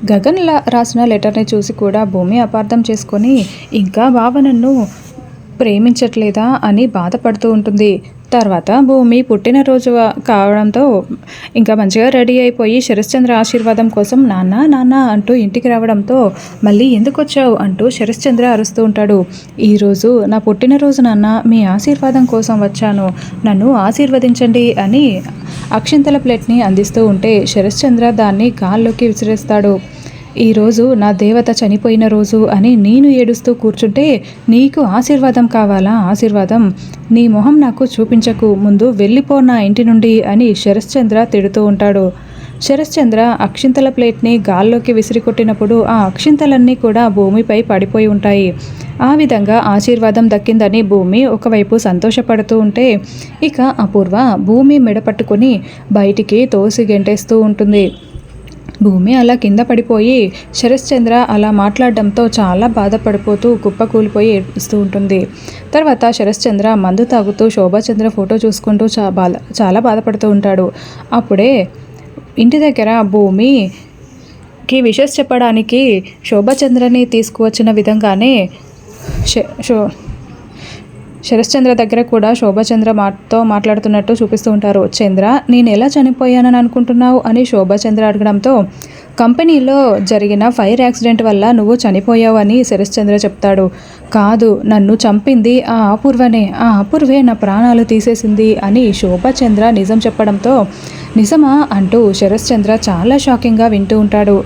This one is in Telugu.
గగన్ రాసిన లెటర్ని చూసి కూడా భూమి అపార్థం చేసుకొని ఇంకా బావ నన్ను ప్రేమించట్లేదా అని బాధపడుతూ ఉంటుంది. తర్వాత భూమి పుట్టినరోజు కావడంతో ఇంకా మంచిగా రెడీ అయిపోయి శరశ్చంద్ర ఆశీర్వాదం కోసం నాన్న నాన్న అంటూ ఇంటికి రావడంతో మళ్ళీ ఎందుకు వచ్చావు అంటూ శరశ్చంద్ర అరుస్తూ ఉంటాడు. ఈరోజు నా పుట్టినరోజు నాన్న, మీ ఆశీర్వాదం కోసం వచ్చాను, నన్ను ఆశీర్వదించండి అని అక్షింతల ప్లేట్ని అందిస్తూ ఉంటే శరశ్చంద్ర దాన్ని గాల్లోకి విసిరేస్తాడు. ఈరోజు నా దేవత చనిపోయిన రోజు అని నేను ఏడుస్తూ కూర్చుంటే నీకు ఆశీర్వాదం కావాలా? ఆశీర్వాదం నీ మొహం నాకు చూపించకు, ముందు వెళ్ళిపో నా ఇంటి నుండి అని శరశ్చంద్ర తిడుతూ ఉంటాడు. శరశ్చంద్ర అక్షింతల ప్లేట్ని గాల్లోకి విసిరికొట్టినప్పుడు ఆ అక్షింతలన్నీ కూడా భూమిపై పడిపోయి ఉంటాయి. ఆ విధంగా ఆశీర్వాదం దక్కిందని భూమి ఒకవైపు సంతోషపడుతూ ఉంటే ఇక అపూర్వ భూమి మెడ పట్టుకొని బయటికి తోసి గెంటేస్తూ ఉంటుంది. భూమి అలా కింద పడిపోయి శరశ్చంద్ర అలా మాట్లాడడంతో చాలా బాధపడిపోతూ కుప్పకూలిపోయి ఏడుస్తూ ఉంటుంది. తర్వాత శరశ్చంద్ర మందు తాగుతూ శోభాచంద్ర ఫోటో చూసుకుంటూ చాలా బాధపడుతూ ఉంటాడు. అప్పుడే ఇంటి దగ్గర భూమికి విషెస్ చెప్పడానికి శోభాచంద్రని తీసుకువచ్చిన విధంగానే శరశ్చంద్ర దగ్గర కూడా శోభాచంద్ర మాట్లాడుతున్నట్టు చూపిస్తూ ఉంటారు. చంద్ర, నేను ఎలా చనిపోయానని అనుకుంటున్నావు అని శోభాచంద్ర అడగడంతో కంపెనీలో జరిగిన ఫైర్ యాక్సిడెంట్ వల్ల నువ్వు చనిపోయావు అని శరశ్చంద్ర చెప్తాడు. కాదు, నన్ను చంపింది ఆ అపూర్వే నా ప్రాణాలు తీసేసింది అని శోభాచంద్ర నిజం చెప్పడంతో నిజమా అంటూ శరశ్చంద్ర చాలా షాకింగ్గా వింటూ ఉంటాడు.